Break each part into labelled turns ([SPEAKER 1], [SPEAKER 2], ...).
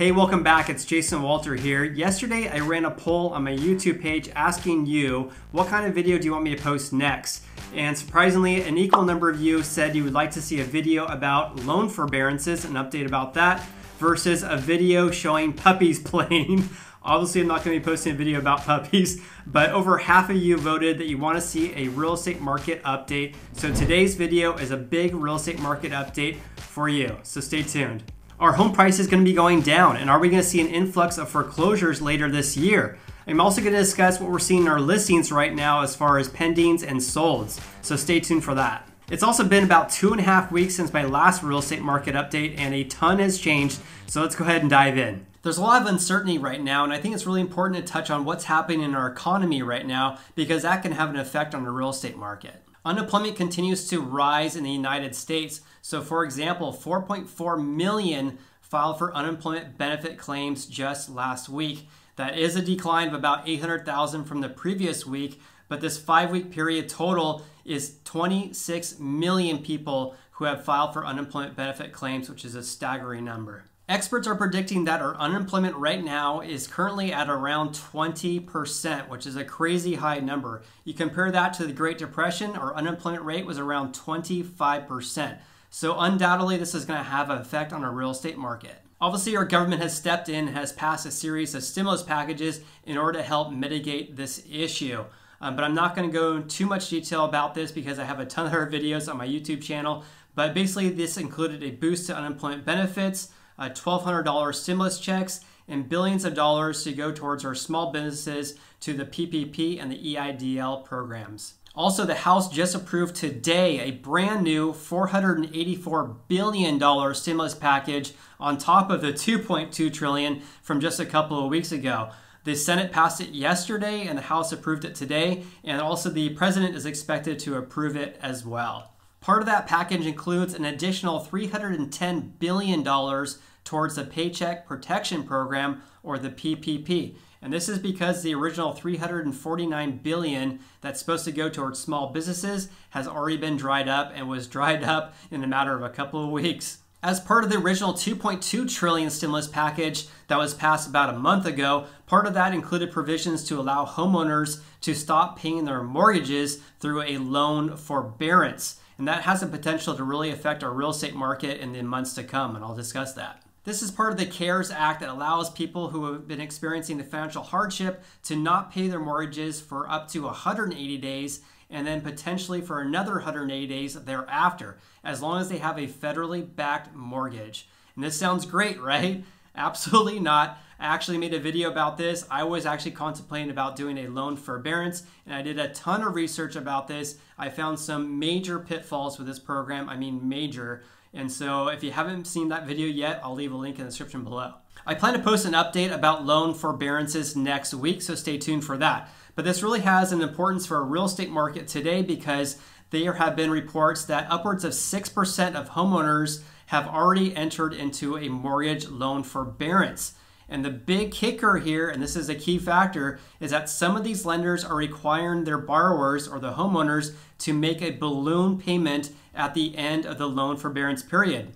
[SPEAKER 1] Hey, welcome back. It's Jason Walter here. Yesterday, I ran a poll on my YouTube page asking you, what kind of video do you want me to post next? And surprisingly, an equal number of you said you would like to see a video about loan forbearances, an update about that, versus a video showing puppies playing. Obviously, I'm not going to be posting a video about puppies, but over half of you voted that you want to see a real estate market update. So today's video is a big real estate market update for you. So stay tuned. Are home prices going to be going down? And are we going to see an influx of foreclosures later this year? I'm also going to discuss what we're seeing in our listings right now as far as pendings and solds. So stay tuned for that. It's also been about 2.5 weeks since my last real estate market update, and a ton has changed. So let's go ahead and dive in. There's a lot of uncertainty right now, and I think it's really important to touch on what's happening in our economy right now because that can have an effect on the real estate market. Unemployment continues to rise in the United States. So for example, 4.4 million filed for unemployment benefit claims just last week. That is a decline of about 800,000 from the previous week, but this 5-week period total is 26 million people who have filed for unemployment benefit claims, which is a staggering number. Experts are predicting that our unemployment right now is currently at around 20%, which is a crazy high number. You compare that to the Great Depression, our unemployment rate was around 25%. So undoubtedly, this is going to have an effect on our real estate market. Obviously, our government has stepped in and has passed a series of stimulus packages in order to help mitigate this issue. But I'm not going to go into too much detail about this because I have a ton of other videos on my YouTube channel. But basically, this included a boost to unemployment benefits, $1,200 stimulus checks, and billions of dollars to go towards our small businesses to the PPP and the EIDL programs. Also, the House just approved today a brand new $484 billion stimulus package on top of the $2.2 trillion from just a couple of weeks ago. The Senate passed it yesterday and the House approved it today, and also the President is expected to approve it as well. Part of that package includes an additional $310 billion towards the Paycheck Protection Program, or the PPP. And this is because the original $349 billion that's supposed to go towards small businesses has already been dried up and was dried up in a matter of a couple of weeks. As part of the original $2.2 trillion stimulus package that was passed about a month ago, part of that included provisions to allow homeowners to stop paying their mortgages through a loan forbearance. And that has the potential to really affect our real estate market in the months to come, and I'll discuss that. This is part of the CARES Act that allows people who have been experiencing the financial hardship to not pay their mortgages for up to 180 days and then potentially for another 180 days thereafter, as long as they have a federally backed mortgage. And this sounds great, right? Absolutely not. I actually made a video about this. I was actually contemplating about doing a loan forbearance, and I did a ton of research about this. I found some major pitfalls with this program. I mean major. And so if you haven't seen that video yet, I'll leave a link in the description below. I plan to post an update about loan forbearances next week, so stay tuned for that. But this really has an importance for our real estate market today because there have been reports that upwards of 6% of homeowners have already entered into a mortgage loan forbearance. And the big kicker here, and this is a key factor, is that some of these lenders are requiring their borrowers or the homeowners to make a balloon payment at the end of the loan forbearance period.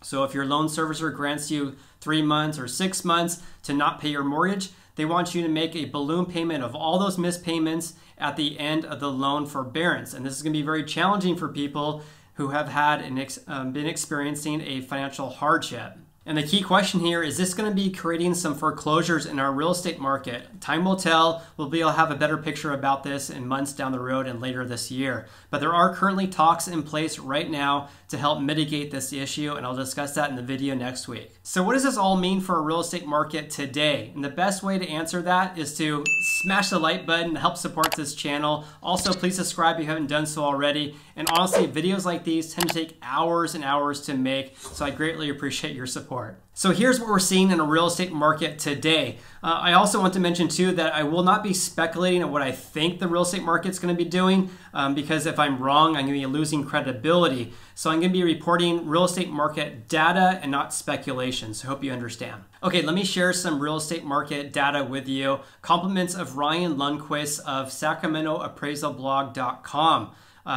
[SPEAKER 1] So if your loan servicer grants you 3 months or 6 months to not pay your mortgage, they want you to make a balloon payment of all those missed payments at the end of the loan forbearance. And this is going to be very challenging for people who have had been experiencing a financial hardship. And the key question here is this going to be creating some foreclosures in our real estate market? Time will tell. We'll be able to have a better picture about this in months down the road and later this year. But there are currently talks in place right now to help mitigate this issue, and I'll discuss that in the video next week. So what does this all mean for our real estate market today? And the best way to answer that is to smash the like button to help support this channel. Also, please subscribe if you haven't done so already. And honestly, videos like these tend to take hours and hours to make, so I greatly appreciate your support. So here's what we're seeing in a real estate market today. I also want to mention too that I will not be speculating on what I think the real estate market's going to be doing because if I'm wrong, I'm going to be losing credibility. So I'm going to be reporting real estate market data and not speculation. So I hope you understand. Okay, let me share some real estate market data with you. Compliments of Ryan Lundquist of SacramentoAppraisalblog.com.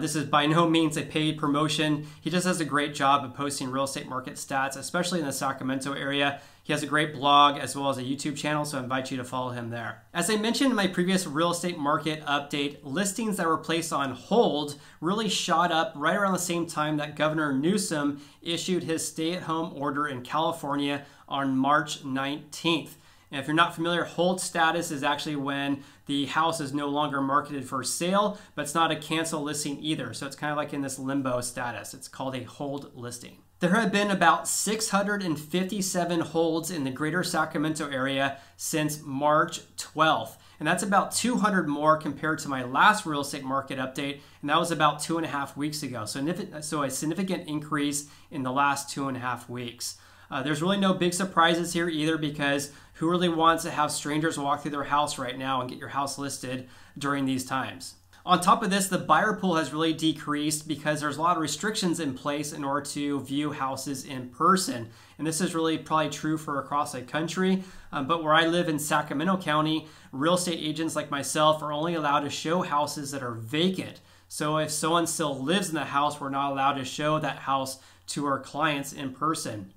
[SPEAKER 1] This is by no means a paid promotion. He just does a great job of posting real estate market stats, especially in the Sacramento area. He has a great blog as well as a YouTube channel, so I invite you to follow him there. As I mentioned in my previous real estate market update, listings that were placed on hold really shot up right around the same time that Governor Newsom issued his stay-at-home order in California on March 19th. And if you're not familiar, hold status is actually when the house is no longer marketed for sale, but it's not a cancel listing either. So it's kind of like in this limbo status. It's called a hold listing. There have been about 657 holds in the greater Sacramento area since March 12th. And that's about 200 more compared to my last real estate market update, and that was about 2.5 weeks ago. So a significant increase in the last 2.5 weeks. There's really no big surprises here either, because who really wants to have strangers walk through their house right now and get your house listed during these times? On top of this, the buyer pool has really decreased because there's a lot of restrictions in place in order to view houses in person. And this is really probably true for across the country. But where I live in Sacramento County, real estate agents like myself are only allowed to show houses that are vacant. So if someone still lives in the house, we're not allowed to show that house to our clients in person.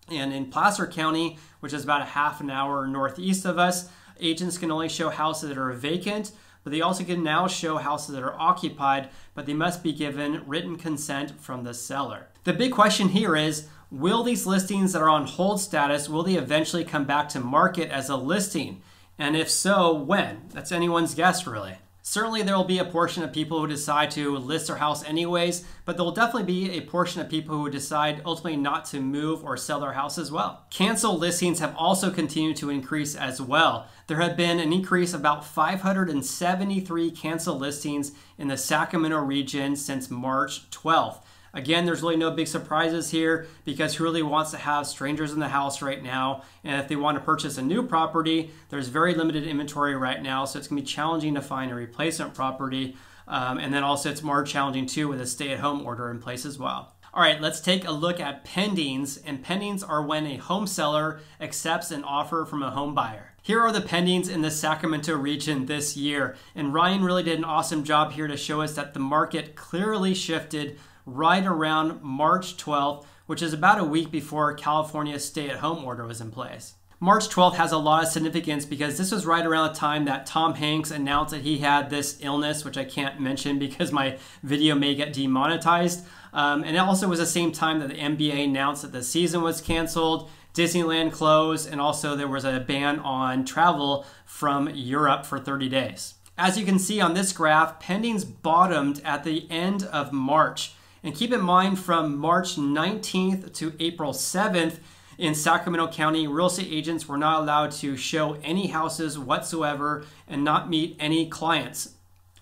[SPEAKER 1] And in Placer County, which is about a half an hour northeast of us, agents can only show houses that are vacant, but they also can now show houses that are occupied, but they must be given written consent from the seller. The big question here is, will these listings that are on hold status, will they eventually come back to market as a listing? And if so, when? That's anyone's guess, really. Certainly there will be a portion of people who decide to list their house anyways, but there will definitely be a portion of people who decide ultimately not to move or sell their house as well. Cancel listings have also continued to increase as well. There have been an increase of about 573 cancel listings in the Sacramento region since March 12th. Again, there's really no big surprises here because who really wants to have strangers in the house right now? And if they want to purchase a new property, there's very limited inventory right now, so it's going to be challenging to find a replacement property. And then also it's more challenging too with a stay-at-home order in place as well. All right, let's take a look at pendings. And pendings are when a home seller accepts an offer from a home buyer. Here are the pendings in the Sacramento region this year. And Ryan really did an awesome job here to show us that the market clearly shifted right around March 12th, which is about a week before California's stay-at-home order was in place. March 12th has a lot of significance because this was right around the time that Tom Hanks announced that he had this illness, which I can't mention because my video may get demonetized. And it also was the same time that the NBA announced that the season was canceled, Disneyland closed, and also there was a ban on travel from Europe for 30 days. As you can see on this graph, pendings bottomed at the end of March. And keep in mind, from March 19th to April 7th, in Sacramento County, real estate agents were not allowed to show any houses whatsoever and not meet any clients.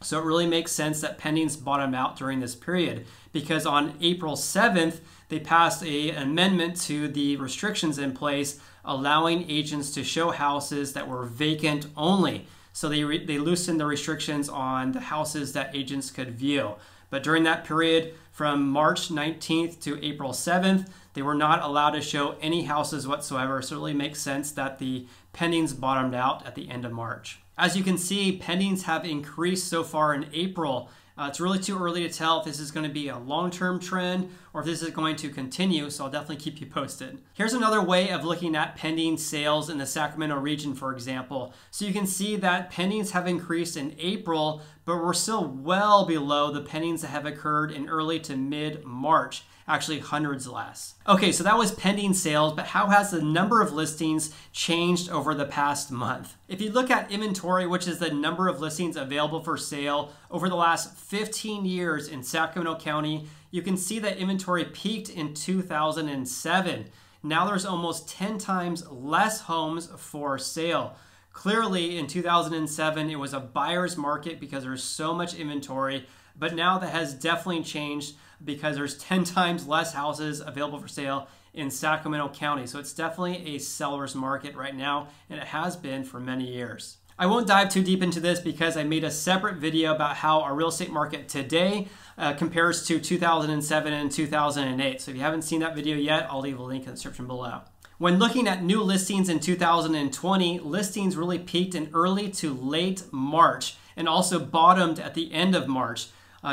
[SPEAKER 1] So it really makes sense that pendings bottomed out during this period, because on April 7th, they passed an amendment to the restrictions in place, allowing agents to show houses that were vacant only. So they loosened the restrictions on the houses that agents could view. But during that period, from March 19th to April 7th, they were not allowed to show any houses whatsoever. So it really makes sense that the pendings bottomed out at the end of March. As you can see, pendings have increased so far in April. It's really too early to tell if this is going to be a long-term trend or if this is going to continue, so I'll definitely keep you posted. Here's another way of looking at pending sales in the Sacramento region, for example. So you can see that pendings have increased in April, but we're still well below the pendings that have occurred in early to mid-March. Actually hundreds less. Okay, so that was pending sales, but how has the number of listings changed over the past month? If you look at inventory, which is the number of listings available for sale over the last 15 years in Sacramento County, you can see that inventory peaked in 2007. Now there's almost 10 times less homes for sale. Clearly in 2007, it was a buyer's market because there's so much inventory, but now that has definitely changed because there's 10 times less houses available for sale in Sacramento County. So it's definitely a seller's market right now, and it has been for many years. I won't dive too deep into this because I made a separate video about how our real estate market today compares to 2007 and 2008. So if you haven't seen that video yet, I'll leave a link in the description below. When looking at new listings in 2020, listings really peaked in early to late March and also bottomed at the end of March.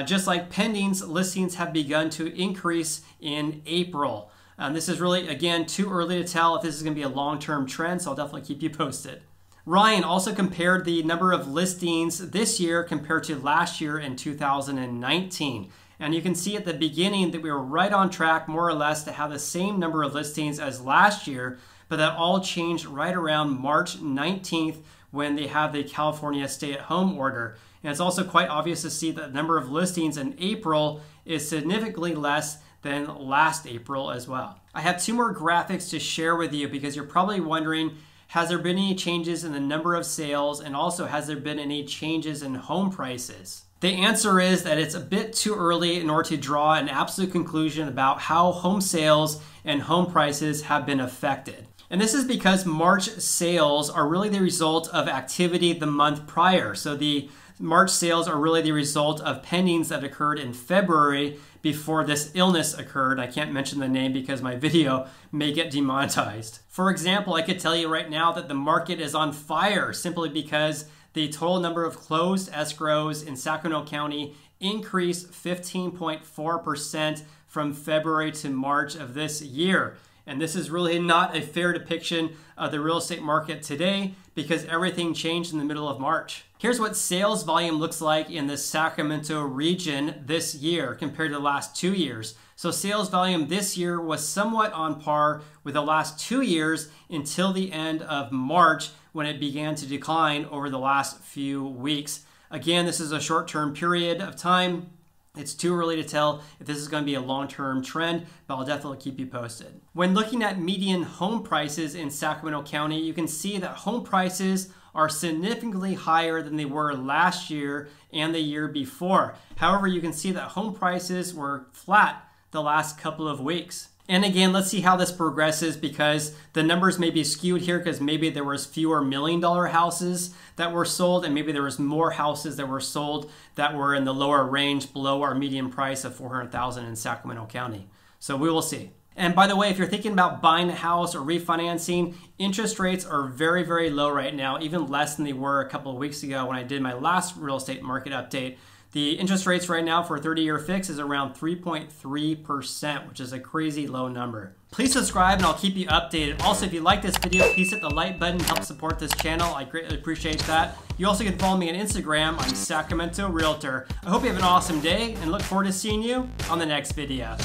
[SPEAKER 1] Just like pendings, listings have begun to increase in April. This is really, again, too early to tell if this is going to be a long-term trend, so I'll definitely keep you posted. Ryan also compared the number of listings this year compared to last year in 2019. And you can see at the beginning that we were right on track, more or less, to have the same number of listings as last year, but that all changed right around March 19th when they have the California stay-at-home order. And it's also quite obvious to see that the number of listings in April is significantly less than last April as well. I have two more graphics to share with you because you're probably wondering, has there been any changes in the number of sales, and also has there been any changes in home prices? The answer is that it's a bit too early in order to draw an absolute conclusion about how home sales and home prices have been affected. And this is because March sales are really the result of activity the month prior. So the March sales are really the result of pendings that occurred in February before this illness occurred. I can't mention the name because my video may get demonetized. For example, I could tell you right now that the market is on fire simply because the total number of closed escrows in Sacramento County increased 15.4% from February to March of this year. And this is really not a fair depiction of the real estate market today because everything changed in the middle of March. Here's what sales volume looks like in the Sacramento region this year compared to the last 2 years. So sales volume this year was somewhat on par with the last 2 years until the end of March when it began to decline over the last few weeks. Again, this is a short-term period of time. It's too early to tell if this is going to be a long-term trend, but I'll definitely keep you posted. When looking at median home prices in Sacramento County, you can see that home prices are significantly higher than they were last year and the year before. However, you can see that home prices were flat the last couple of weeks. And again, let's see how this progresses because the numbers may be skewed here because maybe there was fewer $1 million houses that were sold and maybe there was more houses that were sold that were in the lower range below our median price of $400,000 in Sacramento County. So we will see. And by the way, if you're thinking about buying a house or refinancing, interest rates are very, very low right now, even less than they were a couple of weeks ago when I did my last real estate market update. The interest rates right now for a 30-year fix is around 3.3%, which is a crazy low number. Please subscribe and I'll keep you updated. Also, if you like this video, please hit the like button to help support this channel. I greatly appreciate that. You also can follow me on Instagram. I'm Sacramento Realtor. I hope you have an awesome day and look forward to seeing you on the next video.